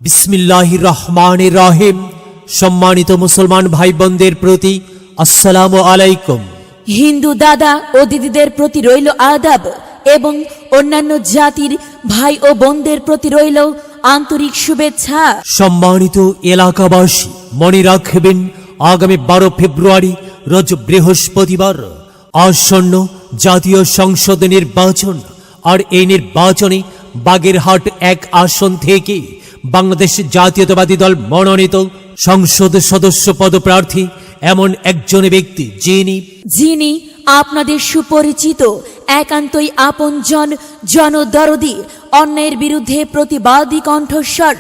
বিসমিল্লাহির রহমানির রহিম। সম্মানিত মুসলমান ভাই বোনদের প্রতি আসসালামু আলাইকুম। হিন্দু দাদা ও দিদিদের প্রতি রইল আদাব এবং অন্যান্য জাতির ভাই ও বোনদের প্রতি রইল আন্তরিক শুভেচ্ছা। সম্মানিত এলাকাবাসী, মনে রাখবেন আগামী 12 ফেব্রুয়ারি রোজ বৃহস্পতিবার আসন্ন জাতীয় সংসদ নির্বাচন। আর এই নির্বাচনে বাগেরহাট 1 আসন থেকে বাংলাদেশ জাতীয়তাবাদী দল মনোনীত সংসদ সদস্য পদপ্রার্থী এমন একজন ব্যক্তি যিনি আপনাদের সুপরিচিত, একান্তই আপনজন, জনদরদি, অন্যায়ের বিরুদ্ধে প্রতিবাদী কণ্ঠস্বর,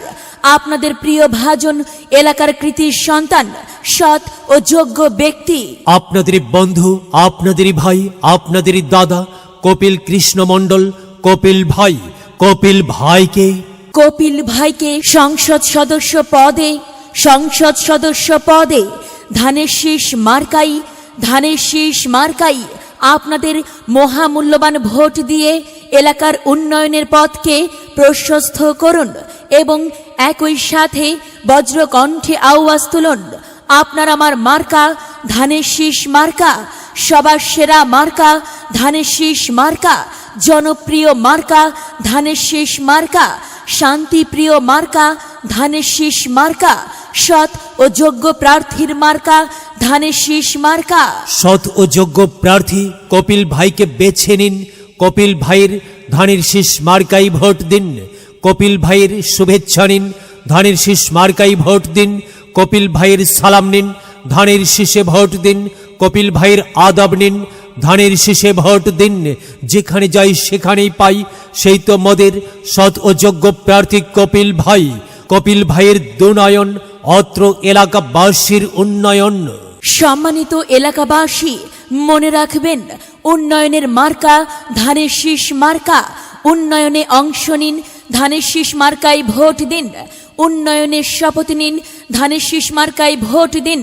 আপনাদের প্রিয় ভাজন, এলাকার কৃতির সন্তান, সৎ ও যোগ্য ব্যক্তি, আপনাদেরই বন্ধু, আপনাদেরই ভাই, আপনাদেরই দাদা কপিল কৃষ্ণ মণ্ডল। কপিল ভাইকে সংসদ সদস্য পদে ধানের শীষ মার্কাই আপনাদের মহামূল্যবান ভোট দিয়ে এলাকার উন্নয়নের পথকে প্রশস্ত করুন এবং একই সাথে বজ্রকণ্ঠে আওয়াজ তুলুন, আপনার আমার মার্কা ধানের শীষ মার্কা, সবার সেরা মার্কা ধানের শীষ মার্কা, জনপ্রিয় মার্কা ধানের শীষ মার্কা, শান্তিপ্রিয় মার্কা ধানের শীষ মার্কা, সৎ ও যোগ্য প্রার্থীর মার্কা ধানের শীষ মার্কা। সৎ ও যোগ্য প্রার্থী কপিল ভাইকে বেছে নিন। কপিল ভাইয়ের ধানের শীষ মার্কাই ভোট দিন। কপিল ভাইয়ের শুভেচ্ছা নিন, ধানের শীষ মার্কাই ভোট দিন। কপিল ভাইয়ের সালাম নিন, ধানের শীষে ভোট দিন। কপিল ভাইয়ের আদাব নিন, ধানের শীষে ভোট দিন। যেখানে যাই সেখানেই পাই সেই তো মদের সৎ ও যোগ্য প্রার্থী কপিল ভাইয়ের দুনয়ন, অত্র এলাকাবাসীর উন্নয়ন। সম্মানিত এলাকাবাসী, মনে রাখবেন, উন্নয়নের মার্কা ধানের শীষ মার্কা। উন্নয়নে অংশ নিন, ধানের শীষ মার্কায় ভোট দিন। উন্নয়নের শপথ নিন, ধানের শীষ মার্কায় ভোট দিন।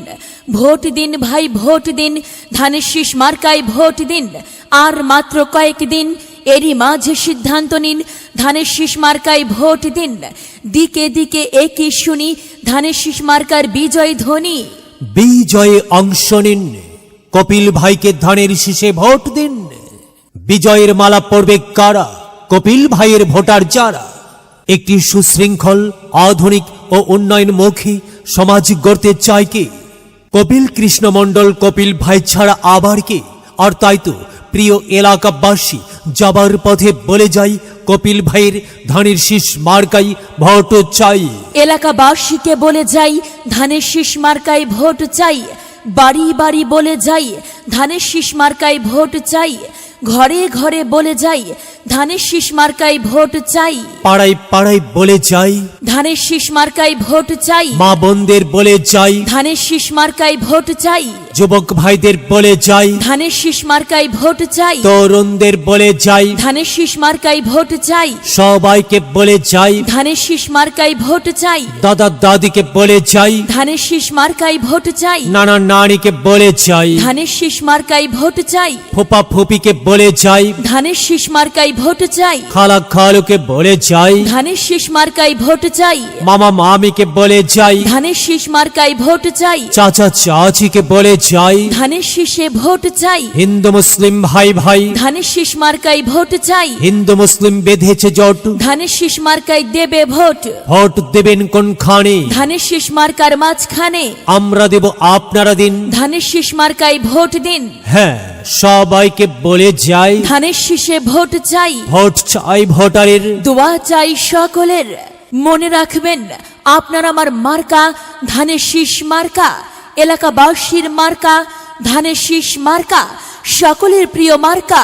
ভোট দিন ভাই, ভোট দিন, ধানের শীষ মার্কায় ভোট দিন। আর মাত্র কয়েকদিন, এরই মাঝে সিদ্ধান্ত নিন, ধানের শীষ মার্কায় ভোট দিন। দিকে দিকে একই শুনি ধানের শীষ মার্কার বিজয় ধ্বনি। বিজয়ে অংশ নিন, কপিল ভাইকে ধানের শীষে ভোট দিন। বিজয়ের মালা পড়বে কারা? কপিল ভাইয়ের ভোটার যারা। একটি সুশৃঙ্খল, আধুনিক ও উন্নয়নমুখী সমাজ গড়তে চায় কে? কপিল কৃষ্ণ মণ্ডল কপিল ভাই ছাড়া আবার কে? আর তাই তো প্রিয় এলাকাবাসী, যাবার পথে বলে যাই, কপিল ভাইয়ের ধানের শীষ মার্কাই ভোট চাই। এলাকাবাসীকে বলে যাই, ধানের শীষ মার্কায় ভোট চাই। বাড়ি বাড়ি বলে যাই, ধানের শীষ মার্কায় ভোট চাই। ঘরে ঘরে বলে যাই, ধানের শীষ মার্কায় ভোট চাই। পাড়ায় পাড়ায় বলে যাই, ধানের শীষ মার্কায় ভোট চাই। মা বোনদের বলে যাই, ধানের শীষ মার্কায় ভোট চাই। যুবক ভাইদের বলে যাই, ধানের শীষ মার্কায় ভোট চাই। তরুণদের বলে যাই, ধানের শীষ মার্কায় ভোট চাই। সবাইকে বলে যাই, ধানের শীষ মার্কায় ভোট চাই। দাদা দাদিকে বলে যাই, ধানের শীষ মার্কায় ভোট চাই। নানা নানিকে বলে যাই, ধানের শীষ মার্কায় ভোট চাই। ফুপা ফুপিকে বলে যাই, ধানের শীষ মার্কায় ভোট চাই। খালা খালুকে বলে যাই, ধানের শীষ মার্কায় ভোট চাই। মামা মামিকে বলে যাই, ধানের শীষ মার্কায় ভোট চাই। চাচা চাচিকে বলে যাই, ধানের শীষে ভোট চাই। হিন্দু মুসলিম ভাই ধানের শীষ মার্কায় ভোট চাই। হিন্দু মুসলিম বেঁধেছে জোট, ধানের শীষ মার্কায় দেবে ভোট। ভোট দেবেন কোনখানে? ধানের শীষ মার্কার মাঝখানে। আমরা দেব, আপনারা দিন। ধানের শীষ মার্কায় ভোট দিন। হ্যাঁ, সবাইকে বলে যাই, ধানের শীষে ভোট চাই। ভোট চাই ভোটারের, দোয়া চাই সকলের। মনে রাখবেন, আপনার আমার মার্কা ধানের শীষ মার্কা। এলাকাবাসীর মার্কা ধানের শীষ মার্কা। সকলের প্রিয় মার্কা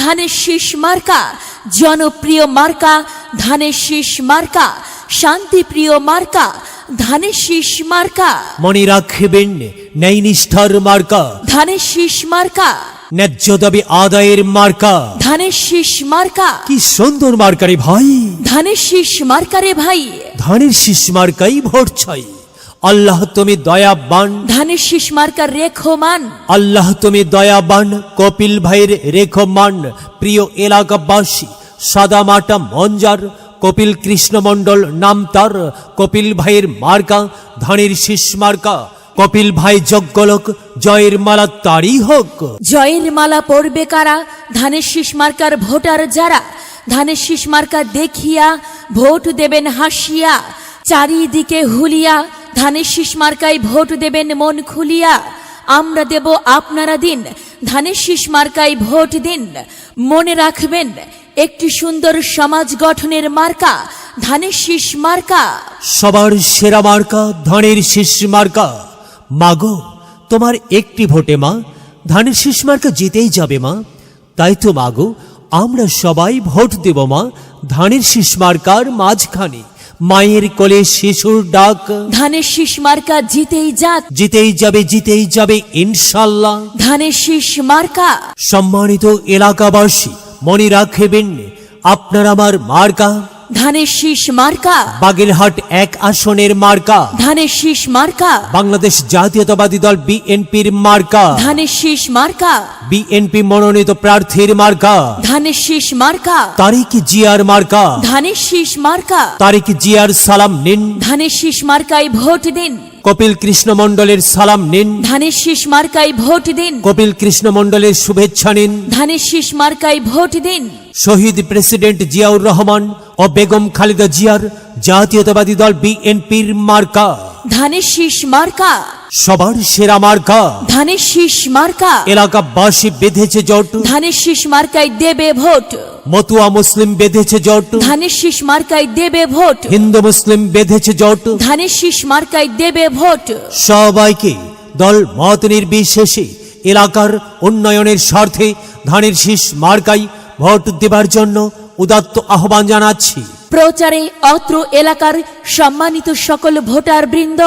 ধানের শীষ মার্কা। জনপ্রিয় মার্কা ধানের শীষ মার্কা। শান্তিপ্রিয় মার্কা ধানের শীষ মার্কা। মনে রাখবেন, ন্যায় নিষ্ঠার মার্কা ধানের শীষ মার্কা। ন্যায্য দাবি আদায়ের মার্কা ধানের শীষ মার্কা। কি সুন্দর মার্কারে ভাই, ধানের শীষ মার্কারে ভাই। ধানের শীষ মার্কাই ভোট চাই। আল্লাহ তুমি দয়াবান, ধানের শীষ মার্কার রেখমান। আল্লাহ তুমি দয়াবান, কপিল ভাইয়ের রেখমান। প্রিয় এলাকাবাসী, সাদা মাটা মঞ্জার কপিল কৃষ্ণ মণ্ডল নাম তার, কপিল ভাইয়ের মার্কা ধানের শীষ মার্কা। কপিল ভাই যজ্ঞলোক, জয়ের মালা তারই হোক। জয়ের মালা পড়বে কারা? ধানের শীষ মার্কার ভোটার যারা। ধানের শীষ মার্কা দেখিয়া ভোট দেবেন হাসিয়া, চারিদিকে হুলিয়া ধানের শীষ মার্কায় ভোট দেবেন মন খুলিয়া। আমরা দেব আপনারা দিন, ধানের শীষ মার্কায় ভোট দিন। মনে রাখবেন একটি সুন্দর সমাজ গঠনের মার্কা ধানের শীষ মার্কা। সবার সেরা মার্কা ধানের শীষ মার্কা। মাগো তোমার একটি ভোটে মা ধানের শীষ মার্কা জিতেই যাবে মা। তাই তো মাগো আমরা সবাই ভোট দেব মা ধানের শীষ মার্কার মাঝখানে। মায়ের কোলে শিশুর ডাক, ধানের শীষ মার্কা জিতেই যাক, জিতেই যাবে ইনশাল্লাহ। ধানের শীষ মার্কা। সম্মানিত এলাকাবাসী মনে রাখবেন আপনার আমার মার্কা ধানের শীষ মার্কা। বাগেরহাট 1 আসনের মার্কা ধানের শীষ মার্কা। বাংলাদেশ জাতীয়তাবাদী দল বিএনপির মার্কা ধানের শীষ মার্কা। বিএনপি মনোনীত প্রার্থীর মার্কা ধানের শীষ মার্কা। তারিক জিয়ার মার্কা ধানের শীষ মার্কা। তারিক জিয়ার সালাম নিন, ধানের শীষ মার্কায় ভোট দিন। কপিল কৃষ্ণ মণ্ডলের সালাম নিন, ধানের শীষ মার্কায় ভোট দিন। কপিল কৃষ্ণ মণ্ডলের শুভেচ্ছা নিন। ধানের শীষ মার্কায় ভোট দিন। শহীদ প্রেসিডেন্ট জিয়াউর রহমান ও বেগম খালেদা জিয়ার জাতীয়তাবাদী দল বিএনপির মার্কা ধানের শীষ মার্কা। সবার সেরা মার্কা। ধানের শীষ মার্কা। এলাকাবাসী বেঁধেছে জোট, ধানের শীষ মার্কায় দেবে ভোট। মতুয়া মুসলিম বেঁধেছে জোট, ধানের শীষ মার্কায় দেবে ভোট। হিন্দু মুসলিম বেঁধেছে জোট। ধানের শীষ মার্কায় দেবে ভোট। সবাইকে দল মত নির্বিশেষে এলাকার উন্নয়নের স্বার্থে ধানের শীষ মার্কায় ভোট দেবার জন্য উদাত্ত আহ্বান জানাচ্ছি। প্রচারে অত্র এলাকার সম্মানিত সকল ভোটার বৃন্দ।